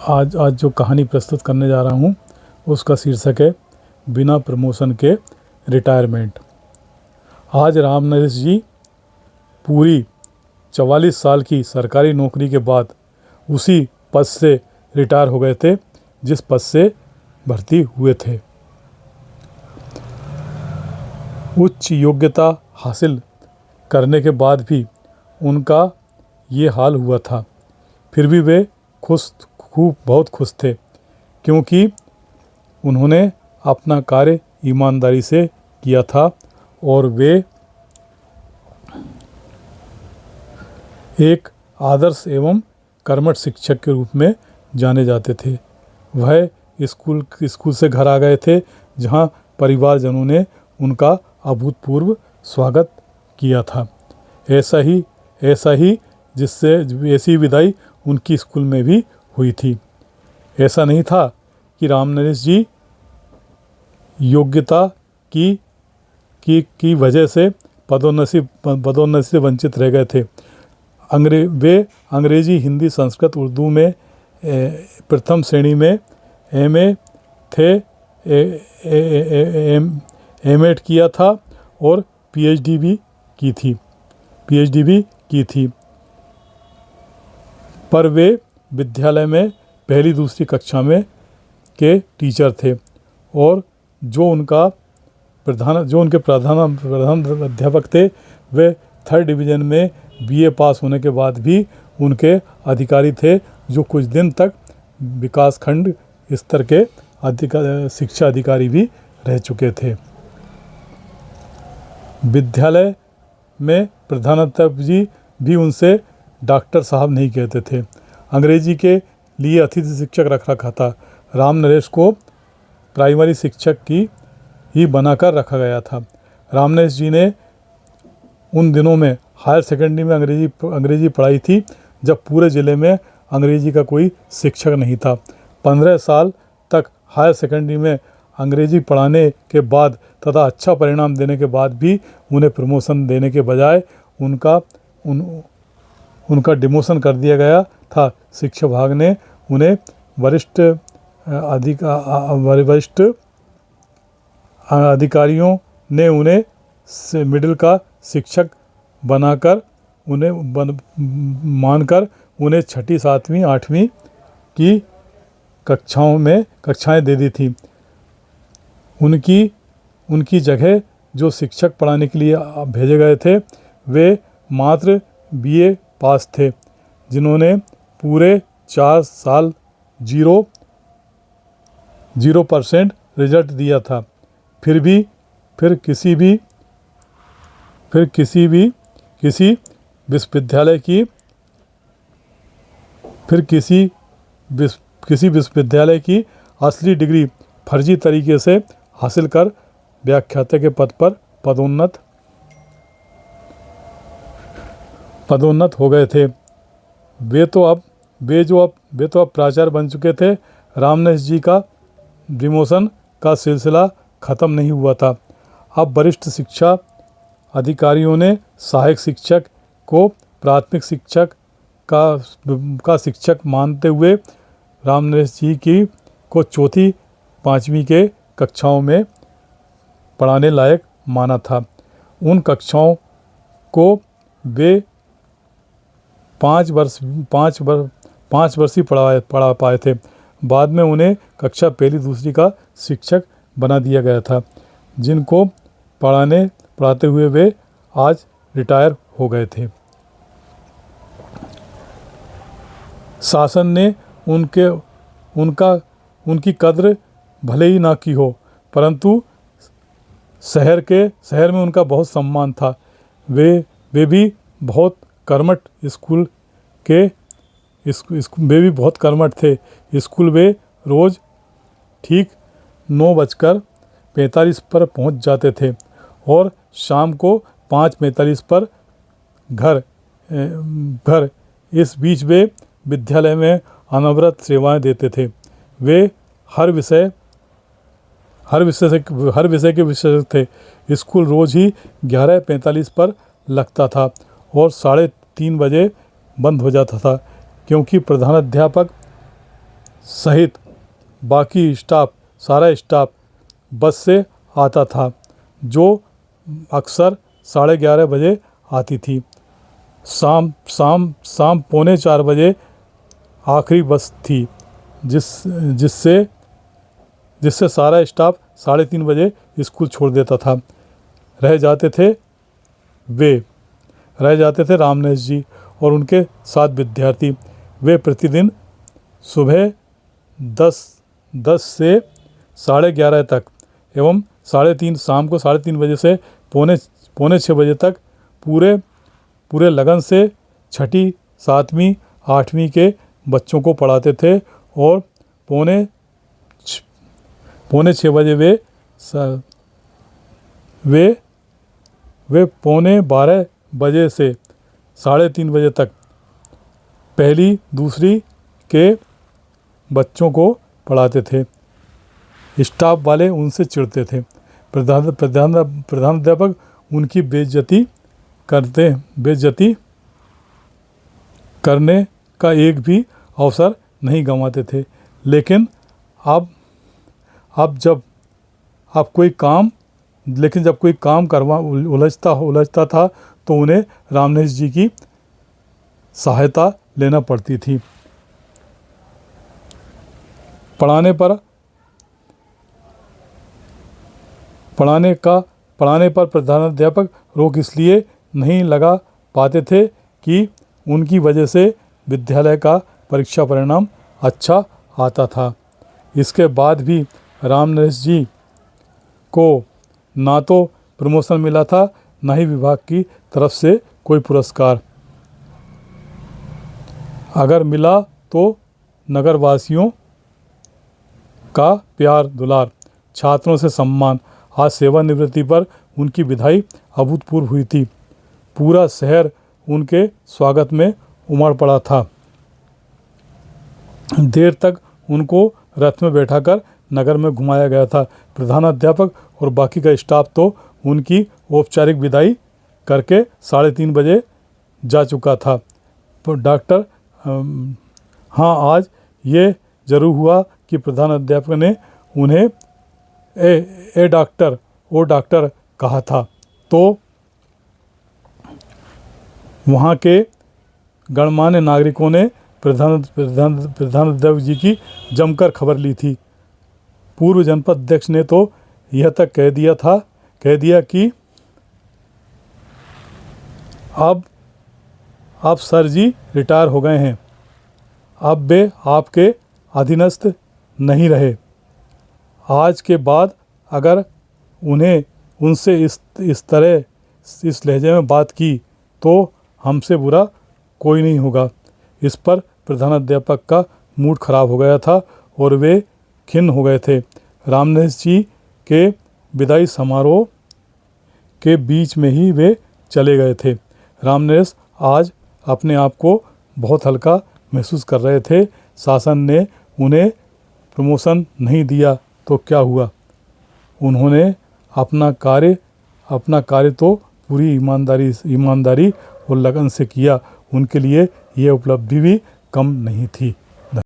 आज जो कहानी प्रस्तुत करने जा रहा हूँ उसका शीर्षक है बिना प्रमोशन के रिटायरमेंट। आज राम नरेश जी पूरी 44 साल की सरकारी नौकरी के बाद उसी पद से रिटायर हो गए थे जिस पद से भर्ती हुए थे। उच्च योग्यता हासिल करने के बाद भी उनका ये हाल हुआ था। फिर भी वे बहुत खुश थे क्योंकि उन्होंने अपना कार्य ईमानदारी से किया था और वे एक आदर्श एवं कर्मठ शिक्षक के रूप में जाने जाते थे। वह स्कूल से घर आ गए थे जहां परिवारजनों ने उनका अभूतपूर्व स्वागत किया था। ऐसी विदाई उनकी स्कूल में भी हुई थी। ऐसा नहीं था कि राम नरेश जी योग्यता की वजह से पदोन्नति से वंचित रह गए थे। वे अंग्रेजी, हिंदी, संस्कृत, उर्दू में प्रथम श्रेणी में एमए थे, एमएड किया था और पीएचडी भी की थी। पर वे विद्यालय में पहली दूसरी कक्षा में के टीचर थे और जो उनके प्रधान अध्यापक थे वे 3rd डिवीज़न में बीए पास होने के बाद भी उनके अधिकारी थे, जो कुछ दिन तक विकासखंड स्तर के शिक्षा अधिकारी भी रह चुके थे। विद्यालय में प्रधानाध्यापक जी भी उनसे डॉक्टर साहब नहीं कहते थे। अंग्रेजी के लिए अतिथि शिक्षक रखा था। राम नरेश को प्राइमरी शिक्षक की ही बनाकर रखा गया था। राम नरेश जी ने उन दिनों में हायर सेकेंडरी में अंग्रेजी पढ़ाई थी जब पूरे ज़िले में अंग्रेजी का कोई शिक्षक नहीं था। 15 साल तक हायर सेकेंडरी में अंग्रेजी पढ़ाने के बाद तथा अच्छा परिणाम देने के बाद भी उन्हें प्रमोशन देने के बजाय उनका डिमोशन कर दिया गया था। शिक्षा विभाग ने उन्हें वरिष्ठ अधिकारियों ने उन्हें मिडिल का शिक्षक मानकर उन्हें 6ठी, 7वीं, 8वीं की कक्षाएं दे दी थी। उनकी जगह जो शिक्षक पढ़ाने के लिए भेजे गए थे वे मात्र बीए पास थे, जिन्होंने पूरे 4 साल 0% रिजल्ट दिया था। फिर किसी विश्वविद्यालय की असली डिग्री फर्जी तरीके से हासिल कर व्याख्याता के पद पर पदोन्नत हो गए थे। वे तो अब प्राचार्य बन चुके थे। राम नरेश जी का डिमोशन का सिलसिला खत्म नहीं हुआ था। अब वरिष्ठ शिक्षा अधिकारियों ने सहायक शिक्षक को प्राथमिक शिक्षक का शिक्षक मानते हुए राम नरेश जी को 4ठी, 5वीं के कक्षाओं में पढ़ाने लायक माना था। उन कक्षाओं को वे 5 वर्ष ही पढ़ा पाए थे। बाद में उन्हें कक्षा 1ली, 2री का शिक्षक बना दिया गया था, जिनको पढ़ाते हुए वे आज रिटायर हो गए थे। शासन ने उनकी कद्र भले ही ना की हो, परंतु शहर में उनका बहुत सम्मान था। वे भी बहुत कर्मठ थे। स्कूल वे रोज़ ठीक 9:45 पर पहुंच जाते थे और शाम को 5:45 पर घर। इस बीच वे विद्यालय में अनवरत सेवाएं देते थे। वे हर विषय के विशेषज्ञ थे। स्कूल रोज़ ही 11:45 पर लगता था और 3:30 बजे बंद हो जाता था, क्योंकि प्रधानाध्यापक सहित बाकी स्टाफ, सारा स्टाफ बस से आता था, जो अक्सर 11:30 बजे आती थी। शाम शाम शाम 3:45 बजे आखिरी बस थी, जिससे जिससे सारा स्टाफ 3:30 बजे स्कूल छोड़ देता था। रह जाते थे रामनेश जी और उनके 7 विद्यार्थी। वे प्रतिदिन सुबह 10 से 11:30 तक एवं 3:30 शाम को 3:30 बजे से पौने 6 बजे तक पूरे लगन से छठी, 7वीं, 8वीं के बच्चों को पढ़ाते थे और पौने 6 बजे वे पौने 12 बजे से 3:30 बजे तक पहली, दूसरी के बच्चों को पढ़ाते थे। स्टाफ वाले उनसे चिढ़ते थे। प्रधानाध्यापक उनकी बेइज्जती करने का एक भी अवसर नहीं गंवाते थे। लेकिन जब कोई काम उलझता था तो उन्हें रामनेश जी की सहायता लेना पड़ती थी। पढ़ाने पर प्रधानाध्यापक रोक इसलिए नहीं लगा पाते थे कि उनकी वजह से विद्यालय का परीक्षा परिणाम अच्छा आता था। इसके बाद भी रामनेश जी को ना तो प्रमोशन मिला था, ना ही विभाग की तरफ से कोई पुरस्कार। अगर मिला तो नगरवासियों का प्यार दुलार, छात्रों से सम्मान। आज सेवानिवृत्ति पर उनकी विदाई अभूतपूर्व हुई थी। पूरा शहर उनके स्वागत में उमड़ पड़ा था। देर तक उनको रथ में बैठाकर नगर में घुमाया गया था। प्रधानाध्यापक और बाकी का स्टाफ तो उनकी औपचारिक विदाई करके 3:30 बजे जा चुका था। डॉक्टर हाँ, आज ये ज़रूर हुआ कि प्रधानाध्यापक ने उन्हें ओ डॉक्टर कहा था, तो वहाँ के गणमान्य नागरिकों ने प्रधानाध्यापक जी की जमकर खबर ली थी। पूर्व जनपद अध्यक्ष ने तो यह तक कह दिया कि अब सर जी रिटायर हो गए हैं, अब वे आपके अधीनस्थ नहीं रहे। आज के बाद अगर उनसे इस तरह इस लहजे में बात की तो हमसे बुरा कोई नहीं होगा। इस पर प्रधानाध्यापक का मूड खराब हो गया था और वे खिन्न हो गए थे। रामनेश जी के विदाई समारोह के बीच में ही वे चले गए थे। रामनेश आज अपने आप को बहुत हल्का महसूस कर रहे थे। शासन ने उन्हें प्रमोशन नहीं दिया तो क्या हुआ, उन्होंने अपना कार्य तो पूरी ईमानदारी और लगन से किया। उनके लिए यह उपलब्धि भी कम नहीं थी।